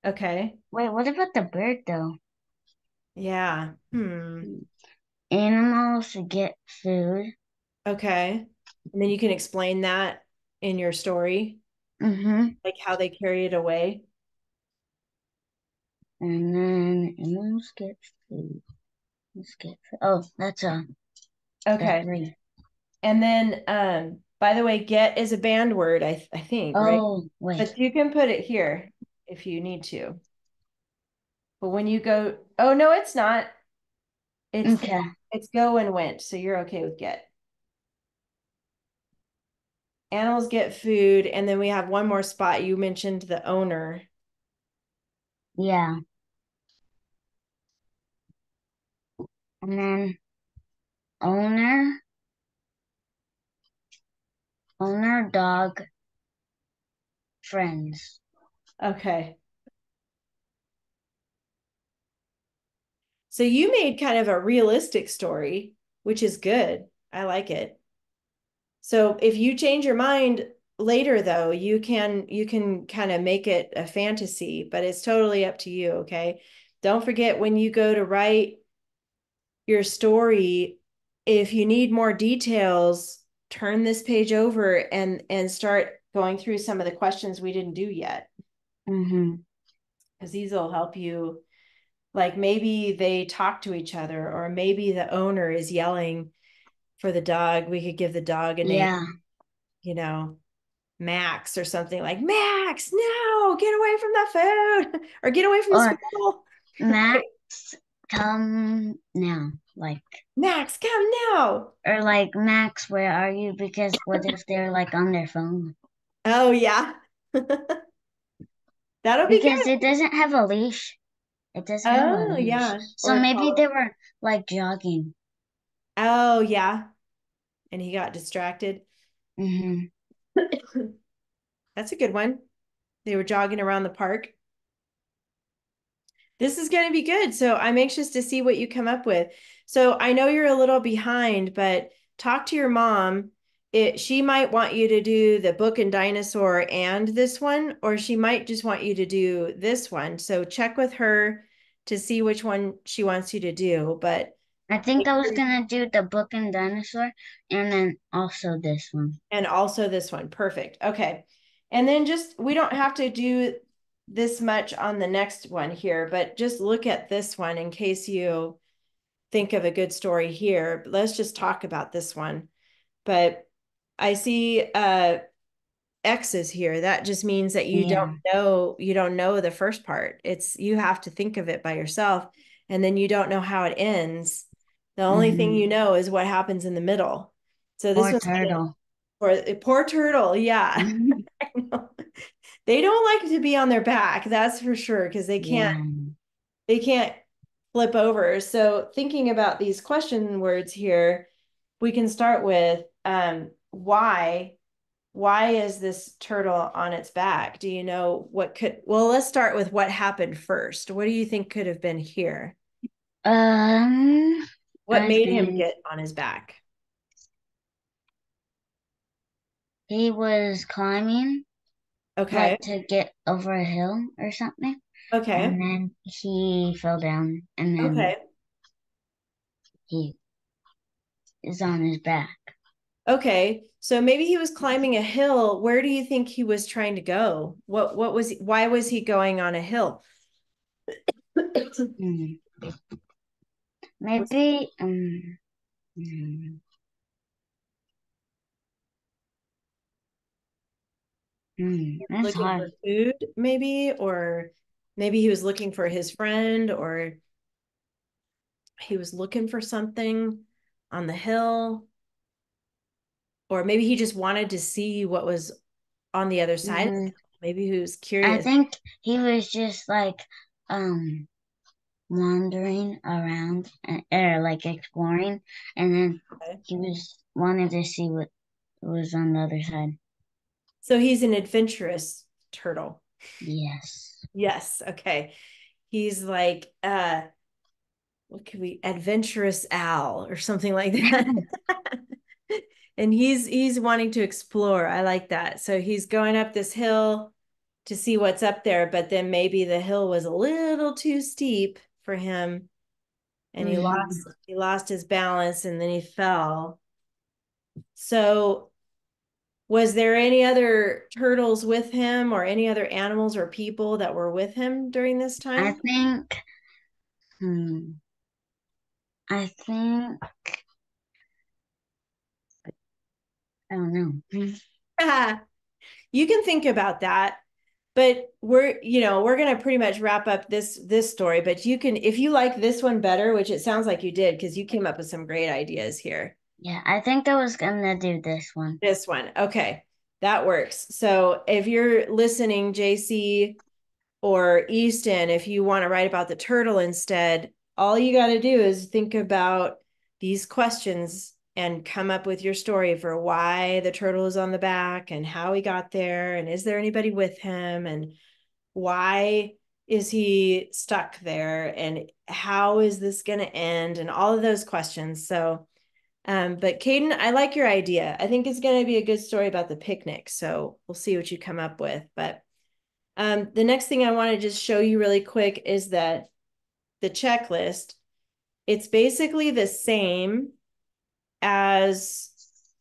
Speaker 1: Okay.
Speaker 2: Wait, what about the bird though?
Speaker 1: Yeah. Hmm.
Speaker 2: Animals get food.
Speaker 1: Okay. And then you can explain that in your story,
Speaker 2: Mm-hmm.
Speaker 1: like how they carry it away.
Speaker 2: And then animals get food. Let's get food. Oh, that's the
Speaker 1: Okay.
Speaker 2: three.
Speaker 1: And then by the way, get is a banned word, I think, right?
Speaker 2: Oh, wait.
Speaker 1: But you can put it here if you need to. But when you go, oh no, it's not. It's
Speaker 2: Okay.
Speaker 1: it's go and went, so you're okay with get. Animals get food, and then we have one more spot. You mentioned the owner.
Speaker 2: Yeah. And then owner, owner, dog, friends.
Speaker 1: Okay. So you made kind of a realistic story, which is good. I like it. So if you change your mind later though, you can kind of make it a fantasy, but it's totally up to you, okay? Don't forget when you go to write your story, if you need more details, turn this page over and start going through some of the questions we didn't do yet
Speaker 2: Mm-hmm.
Speaker 1: because these will help you Like maybe they talk to each other, or maybe the owner is yelling for the dog. We could give the dog a name,
Speaker 2: Yeah.
Speaker 1: you know, Max or something like Max, no, get away from the food or get away from the
Speaker 2: Or
Speaker 1: squirrel.
Speaker 2: Max, come now. Like,
Speaker 1: Max, come now.
Speaker 2: or like, Max, where are you? Because what if they're like on their phone?
Speaker 1: Oh, yeah. That'll be
Speaker 2: Because
Speaker 1: good.
Speaker 2: it doesn't have a leash. It doesn't have a
Speaker 1: Oh,
Speaker 2: leash.
Speaker 1: yeah.
Speaker 2: So
Speaker 1: Or
Speaker 2: maybe
Speaker 1: collar.
Speaker 2: they were like jogging.
Speaker 1: Oh, yeah. And he got distracted.
Speaker 2: Hmm.
Speaker 1: That's a good one. They were jogging around the park. This is going to be good. So I'm anxious to see what you come up with. So I know you're a little behind, but talk to your mom. She might want you to do the book and dinosaur and this one, or she might just want you to do this one. So check with her to see which one she wants you to do. But
Speaker 2: I think I was gonna do the book and dinosaur and then also this one.
Speaker 1: and also this one. Perfect. Okay. And then just, we don't have to do this much on the next one here, but just look at this one in case you think of a good story here. Let's just talk about this one. But I see X's here. That just means that
Speaker 2: Yeah.
Speaker 1: you don't know the first part. It's you have to think of it by yourself, and then you don't know how it ends. The only thing
Speaker 2: Hmm.
Speaker 1: you know is what happens in the middle. So this
Speaker 2: Or
Speaker 1: was
Speaker 2: turtle.
Speaker 1: for poor turtle. Yeah. I know. They don't like to be on their back, that's for sure, because
Speaker 2: Yeah.
Speaker 1: they can't flip over. So thinking about these question words here, we can start with why. Why is this turtle on its back? Do you know what could, well, let's start with what happened first. What do you think could have been here?
Speaker 2: Um,
Speaker 1: What
Speaker 2: I
Speaker 1: made him
Speaker 2: think
Speaker 1: get on his back?
Speaker 2: he was climbing
Speaker 1: Okay.
Speaker 2: like to get over a hill or something,
Speaker 1: Okay.
Speaker 2: and then he fell down, and then
Speaker 1: Okay.
Speaker 2: he is on his back.
Speaker 1: Okay. So maybe he was climbing a hill. Where do you think he was trying to go? What was why was he going on a hill?
Speaker 2: Hmm.
Speaker 1: Was he
Speaker 2: Maybe hmm, that's
Speaker 1: looking
Speaker 2: hard.
Speaker 1: for food, maybe? Or maybe he was looking for his friend, or he was looking for something on the hill, or maybe he just wanted to see what was on the other side of
Speaker 2: Hmm.
Speaker 1: it. Maybe he was
Speaker 2: I
Speaker 1: curious.
Speaker 2: think he was just like um wandering around or like exploring, and then
Speaker 1: Okay.
Speaker 2: he was wanted to see what was on the other side.
Speaker 1: So he's an adventurous turtle.
Speaker 2: Yes.
Speaker 1: Yes. Okay. He's like, what could we, adventurous owl or something like that. And he's wanting to explore. I like that. So he's going up this hill to see what's up there, but then maybe the hill was a little too steep for him, and
Speaker 2: Hmm.
Speaker 1: he lost his balance and then he fell. So was there any other turtles with him, or any other animals or people that were with him during this
Speaker 2: I
Speaker 1: time?
Speaker 2: think hmm, I think I don't know.
Speaker 1: You can think about that, but we're going to pretty much wrap up this story, but you can, if you like this one better, which it sounds like you did because you came up with some great ideas here.
Speaker 2: Yeah, I think I was gonna do this one.
Speaker 1: This one. Okay. That works. So if you're listening, JC or Easton, if you want to write about the turtle instead, all you got to do is think about these questions and come up with your story for why the turtle is on the back and how he got there. And is there anybody with him? And why is he stuck there? And how is this going to end? And all of those questions. So, but Caden, I like your idea. I think it's going to be a good story about the picnic. So we'll see what you come up with. But the next thing I want to just show you really quick is that the checklist, it's basically the same as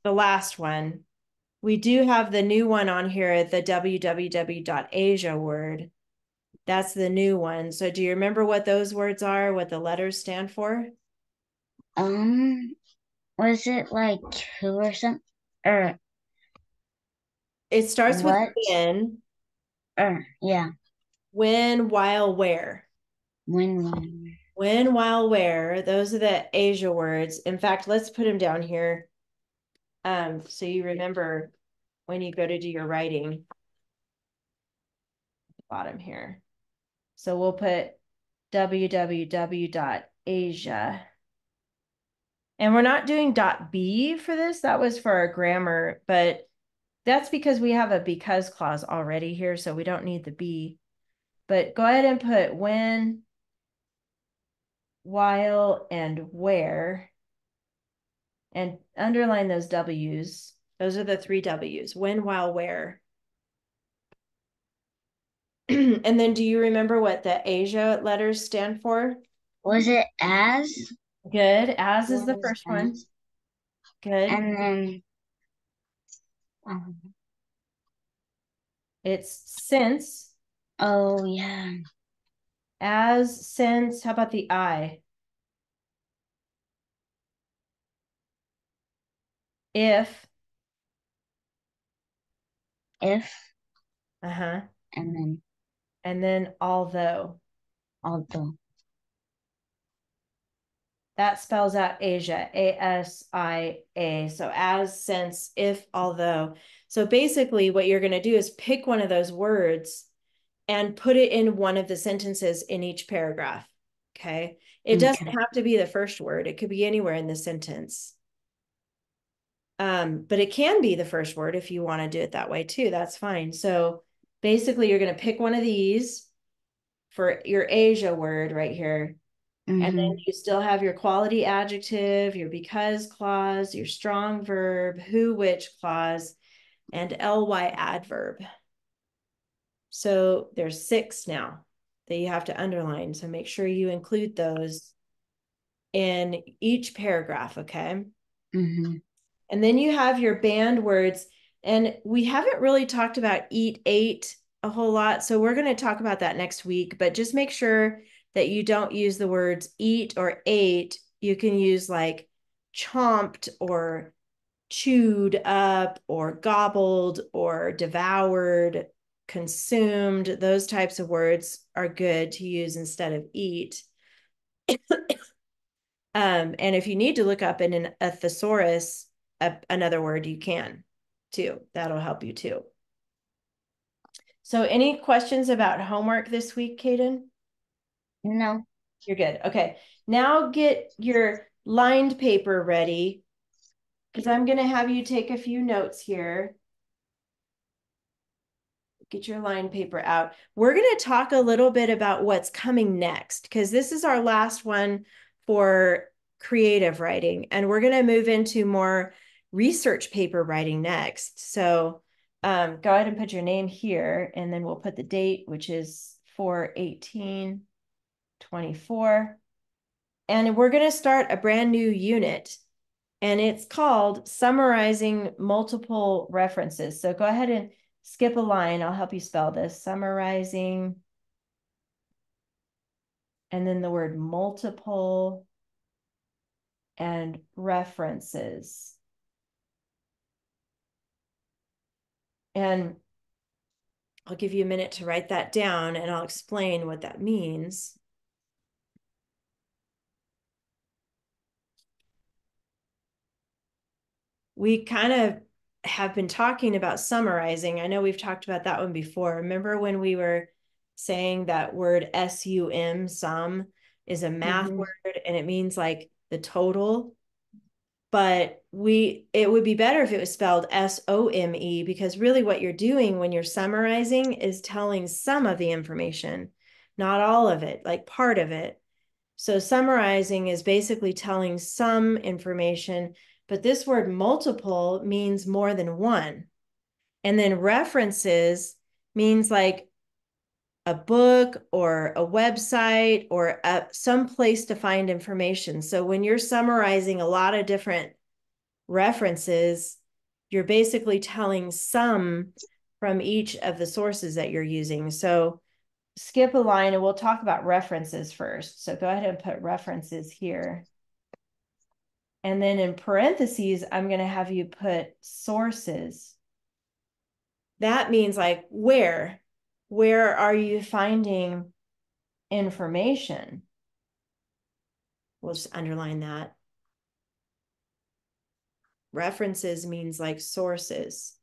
Speaker 1: the last one. We do have the new one on here, the www.asia word. That's the new one. So do you remember what those words are, what the letters stand for?
Speaker 2: Um, was it like who or something? Or
Speaker 1: It starts with
Speaker 2: what?
Speaker 1: when,
Speaker 2: Or yeah,
Speaker 1: when, while, where.
Speaker 2: when.
Speaker 1: When, while, where. Those are the Asia words. In fact, let's put them down here. So you remember when you go to do your writing, at the bottom here. So we'll put www.asia. And we're not doing .b for this. That was for our grammar, but that's because we have a because clause already here, so we don't need the be. But go ahead and put when, while, and where, and underline those W's. Those are the three W's, when, while, where. And then do you remember what the Asia letters stand for?
Speaker 2: Was it as?
Speaker 1: Good. As is
Speaker 2: What
Speaker 1: the
Speaker 2: is
Speaker 1: first one.
Speaker 2: as?
Speaker 1: Good.
Speaker 2: And then um,
Speaker 1: It's since,
Speaker 2: oh yeah,
Speaker 1: as, since. How about the I? If,
Speaker 2: if
Speaker 1: uh-huh.
Speaker 2: and then
Speaker 1: And then although.
Speaker 2: although.
Speaker 1: That spells out Asia, A-S-I-A. So as, since, if, although. So basically what you're going to do is pick one of those words and put it in one of the sentences in each paragraph. Okay. It doesn't
Speaker 2: Okay.
Speaker 1: have to be the first word. It could be anywhere in the sentence. But it can be the first word if you want to do it that way too. That's fine. So basically you're going to pick one of these for your Asia word right here. And then
Speaker 2: Mm-hmm.
Speaker 1: you still have your quality adjective, your because clause, your strong verb, who, which clause, and ly adverb. So there's 6 now that you have to underline. So make sure you include those in each paragraph, okay?
Speaker 2: Mm-hmm.
Speaker 1: And then you have your banned words. And we haven't really talked about eat, ate a whole lot. So we're going to talk about that next week. But just make sure that you don't use the words eat or ate. You can use like chomped or chewed up or gobbled or devoured, consumed. Those types of words are good to use instead of eat. And if you need to look up in a thesaurus, another word, you can too. That'll help you too. So any questions about homework this week, Kaden?
Speaker 2: No.
Speaker 1: You're good. Okay. Now get your lined paper ready because I'm going to have you take a few notes here. Get your line paper out. We're going to talk a little bit about what's coming next because this is our last one for creative writing, and we're going to move into more research paper writing next. So go ahead and put your name here, and then we'll put the date, which is 4/18/24. And we're going to start a brand new unit, and it's called Summarizing Multiple References. So go ahead and skip a line. I'll help you spell this. Summarizing, and then the word multiple and references. And I'll give you a minute to write that down and I'll explain what that means. We kind of have been talking about summarizing. I know we've talked about that one before. Remember when we were saying that word SUM, sum, is a math
Speaker 2: Mm-hmm.
Speaker 1: word and it means like the total, but it would be better if it was spelled SOME because really what you're doing when you're summarizing is telling some of the information, not all of it, like part of it. So summarizing is basically telling some information, but this word multiple means more than one. And then references means like a book or a website or some place to find information. So when you're summarizing a lot of different references, you're basically telling some from each of the sources that you're using. So skip a line and we'll talk about references first. So go ahead and put references here. And then in parentheses, I'm going to have you put sources. That means like where? Where are you finding information? We'll just underline that. References means like sources.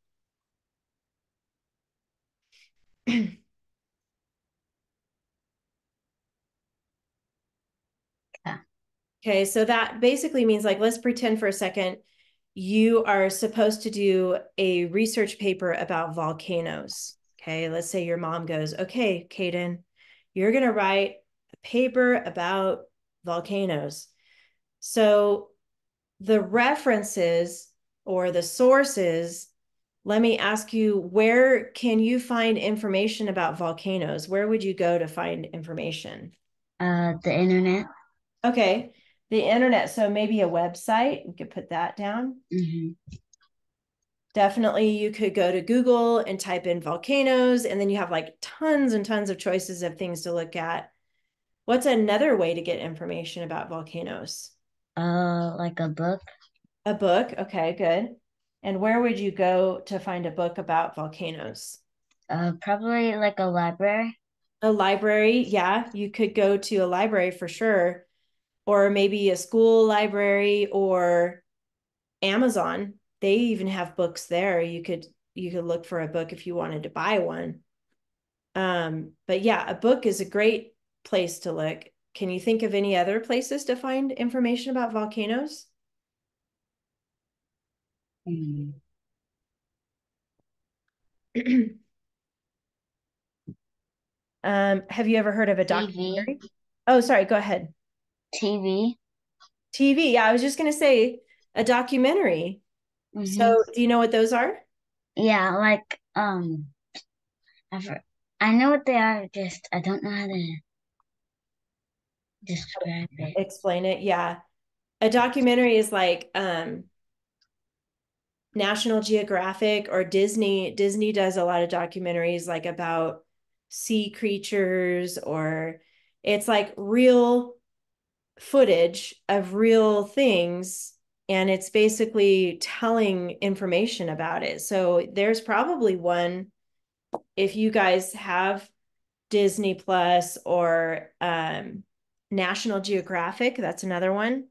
Speaker 2: Yeah.
Speaker 1: Okay, so that basically means like, let's pretend for a second you are supposed to do a research paper about volcanoes. Okay, let's say your mom goes, okay, Kaden, you're going to write a paper about volcanoes. So the references or the sources, let me ask you, where can you find information about volcanoes? Where would you go to find information?
Speaker 2: The internet.
Speaker 1: Okay, the internet. So maybe a website. We could put that down.
Speaker 2: Mm-hmm.
Speaker 1: Definitely, you could go to Google and type in volcanoes, and then you have like tons and tons of choices of things to look at. What's another way to get information about volcanoes?
Speaker 2: Like a book.
Speaker 1: A book. Okay, good. And where would you go to find a book about volcanoes?
Speaker 2: Probably like a library.
Speaker 1: A library. Yeah, you could go to a library for sure, or maybe a school library or Amazon. They even have books there. You could look for a book if you wanted to buy one. But yeah, a book is a great place to look. Can you think of any other places to find information about volcanoes?
Speaker 2: Mm.
Speaker 1: Have you ever heard of a
Speaker 2: TV.
Speaker 1: documentary? Oh, sorry, go ahead.
Speaker 2: TV.
Speaker 1: TV. Yeah, I was just going to say a documentary.
Speaker 2: Mm-hmm.
Speaker 1: So, do you know what those are?
Speaker 2: Yeah, like I've, I know what they are, just I don't know how to describe it.
Speaker 1: Explain it. Yeah. A documentary is like National Geographic or Disney. Disney does a lot of documentaries like about sea creatures, or it's like real footage of real things, and it's basically telling information about it. So there's probably one, if you guys have Disney Plus or National Geographic, that's another one.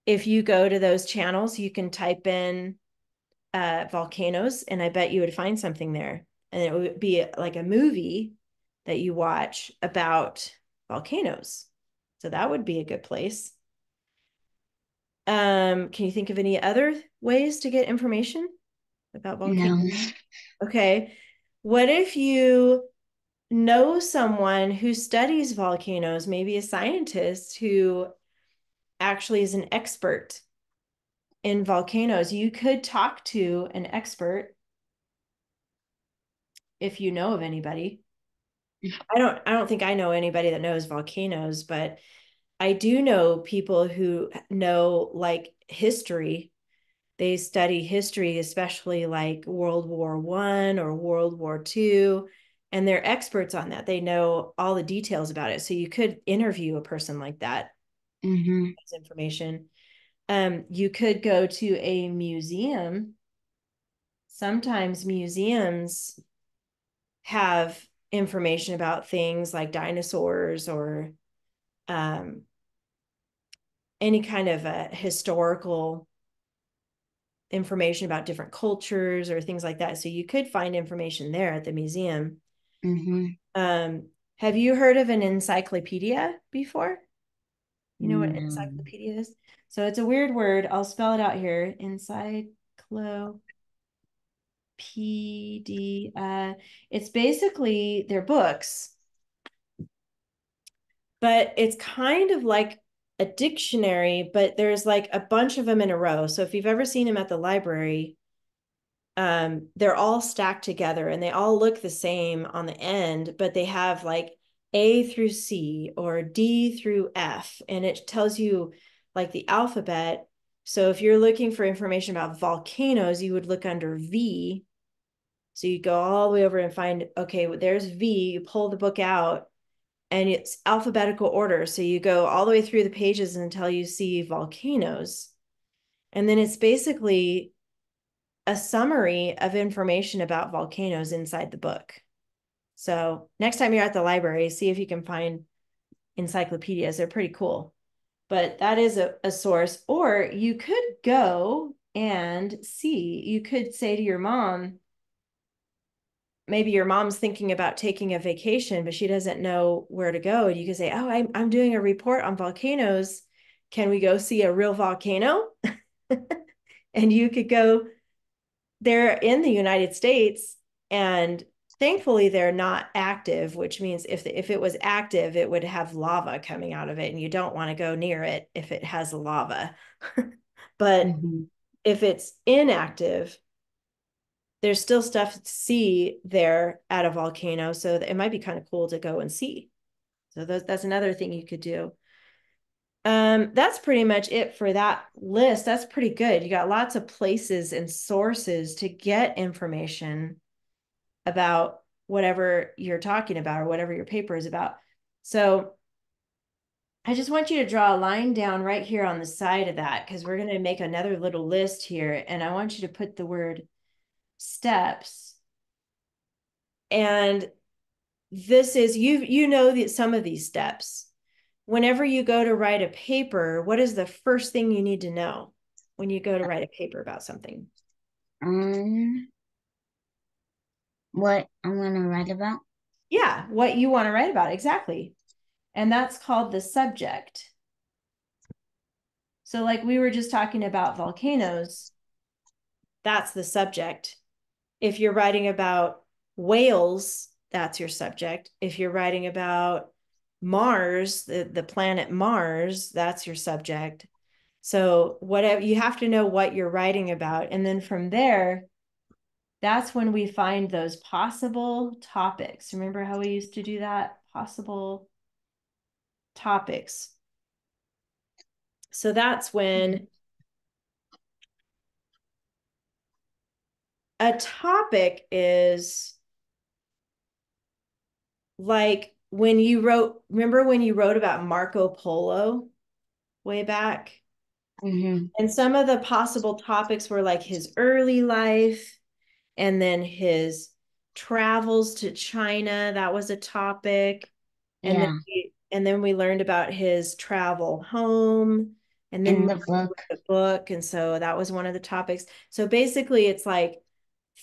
Speaker 1: If you go to those channels, you can type in volcanoes, and I bet you would find something there. And it would be like a movie that you watch about volcanoes. So that would be a good place. Can you think of any other ways to get information about volcanoes?
Speaker 2: No.
Speaker 1: Okay. What if you know someone who studies volcanoes, maybe a scientist who actually is an expert in volcanoes? You could talk to an expert if you know of anybody. I don't think I know anybody that knows volcanoes, but I do know people who know like history. They study history, especially like World War I or World War II, and they're experts on that. They know all the details about it. So you could interview a person like that,
Speaker 2: Mm-hmm.
Speaker 1: information. You could go to a museum. Sometimes museums have information about things like dinosaurs or um, any kind of historical information about different cultures or things like that. So you could find information there at the museum.
Speaker 2: Mm-hmm.
Speaker 1: Um, have you heard of an encyclopedia before? You know what
Speaker 2: No.
Speaker 1: encyclopedia is? So it's a weird word. I'll spell it out here. Encyclopedia. It's basically they're books, but it's kind of like a dictionary, but there's like a bunch of them in a row. So if you've ever seen them at the library, they're all stacked together and they all look the same on the end, but they have like A through C or D through F, and it tells you like the alphabet. So if you're looking for information about volcanoes, you would look under V. So you go all the way over and find, okay, well, there's V, you pull the book out and it's alphabetical order. So you go all the way through the pages until you see volcanoes. And then it's basically a summary of information about volcanoes inside the book. So next time you're at the library, see if you can find encyclopedias. They're pretty cool. But that is a source. Or you could go and see, you could say to your mom, maybe your mom's thinking about taking a vacation, but she doesn't know where to go. And you could say, oh, I'm doing a report on volcanoes. Can we go see a real volcano? And you could go they're in the United States, and thankfully they're not active, which means if it was active, it would have lava coming out of it, and you don't want to go near it if it has lava. But
Speaker 2: Mm-hmm.
Speaker 1: if it's inactive, there's still stuff to see there at a volcano, so it might be kind of cool to go and see. So that's another thing you could do. That's pretty much it for that list. That's pretty good. You got lots of places and sources to get information about whatever you're talking about or whatever your paper is about. So I just want you to draw a line down right here on the side of that because we're going to make another little list here. And I want you to put the word steps. And this is, you know that some of these steps. Whenever you go to write a paper, what is the first thing you need to know when you go to write a paper about something?
Speaker 2: Um, what I'm gonna write about?
Speaker 1: Yeah, what you want to write about, exactly. And that's called the subject. So, like we were just talking about volcanoes, that's the subject. If you're writing about whales, that's your subject. If you're writing about Mars, the planet Mars, that's your subject. So, whatever you have to know what you're writing about. And then from there, that's when we find those possible topics. Remember how we used to do that? Possible topics. So that's when a topic is like when you wrote, remember when you wrote about Marco Polo way back?
Speaker 2: Mm-hmm.
Speaker 1: And some of the possible topics were like his early life and then his travels to China. That was a topic.
Speaker 2: Yeah,
Speaker 1: And then we learned about his travel home and then
Speaker 2: in
Speaker 1: Marco
Speaker 2: the
Speaker 1: wrote
Speaker 2: book.
Speaker 1: the book. And so that was one of the topics. So basically, it's like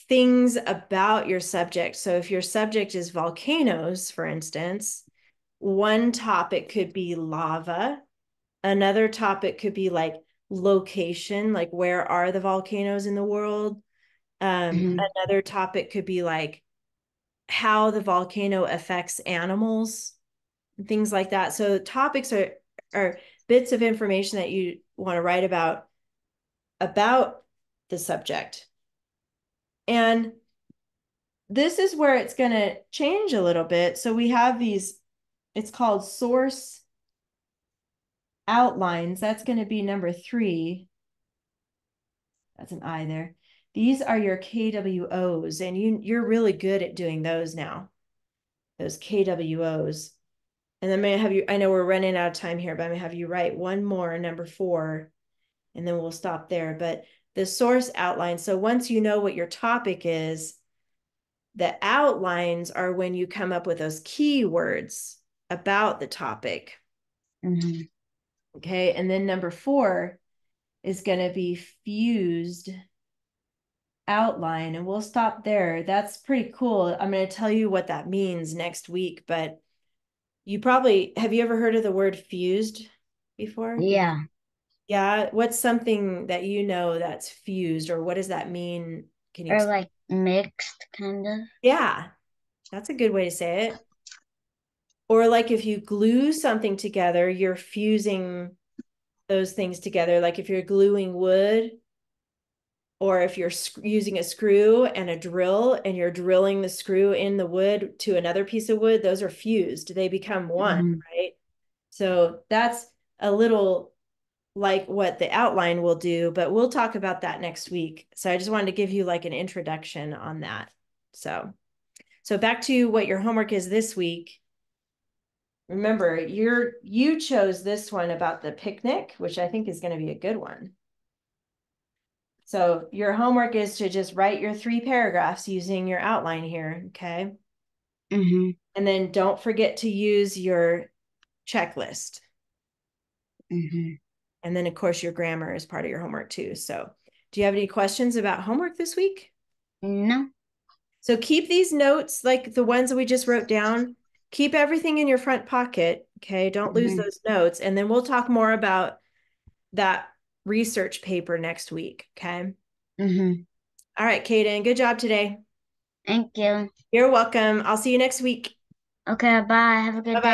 Speaker 1: things about your subject. So if your subject is volcanoes, for instance, one topic could be lava. Another topic could be like location, like where are the volcanoes in the world?
Speaker 2: Mm-hmm.
Speaker 1: Another topic could be like how the volcano affects animals, and things like that. So topics are bits of information that you want to write about the subject. And this is where it's going to change a little bit. So we have these, it's called source outlines. That's going to be number 3. That's an I there. These are your KWOs, and you're really good at doing those now, those KWOs. And then I'm gonna have you, I know we're running out of time here, but I'm gonna have you write one more, number 4, and then we'll stop there. But the source outline, so once you know what your topic is, the outlines are when you come up with those keywords about the topic.
Speaker 2: Mm-hmm.
Speaker 1: Okay. And then number 4 is going to be fused outline. And we'll stop there. That's pretty cool. I'm going to tell you what that means next week. But have you ever heard of the word fused before?
Speaker 2: Yeah,
Speaker 1: Yeah. What's something that you know that's fused, or what does that mean? Can you
Speaker 2: or
Speaker 1: explain?
Speaker 2: like mixed, kind of.
Speaker 1: Yeah. That's a good way to say it. Or like if you glue something together, you're fusing those things together. Like if you're gluing wood, or if you're using a screw and a drill and you're drilling the screw in the wood to another piece of wood, those are fused. They become one,
Speaker 2: Mm-hmm.
Speaker 1: right? So that's a little like what the outline will do, but we'll talk about that next week. So I just wanted to give you like an introduction on that. So back to what your homework is this week. Remember, you chose this one about the picnic, which I think is going to be a good one. So your homework is to just write your 3 paragraphs using your outline here, okay?
Speaker 2: Mm-hmm.
Speaker 1: And then don't forget to use your checklist.
Speaker 2: Mm-hmm.
Speaker 1: And then, of course, your grammar is part of your homework too. So, do you have any questions about homework this week?
Speaker 2: No.
Speaker 1: So, keep these notes like the ones that we just wrote down. Keep everything in your front pocket. Okay. Don't lose
Speaker 2: Mm-hmm.
Speaker 1: those notes. And then we'll talk more about that research paper next week. Okay.
Speaker 2: Mm-hmm.
Speaker 1: All right, Kaden. Good job today.
Speaker 2: Thank you.
Speaker 1: You're welcome. I'll see you next week.
Speaker 2: Okay, bye. Have a
Speaker 1: Bye
Speaker 2: good
Speaker 1: bye.
Speaker 2: day.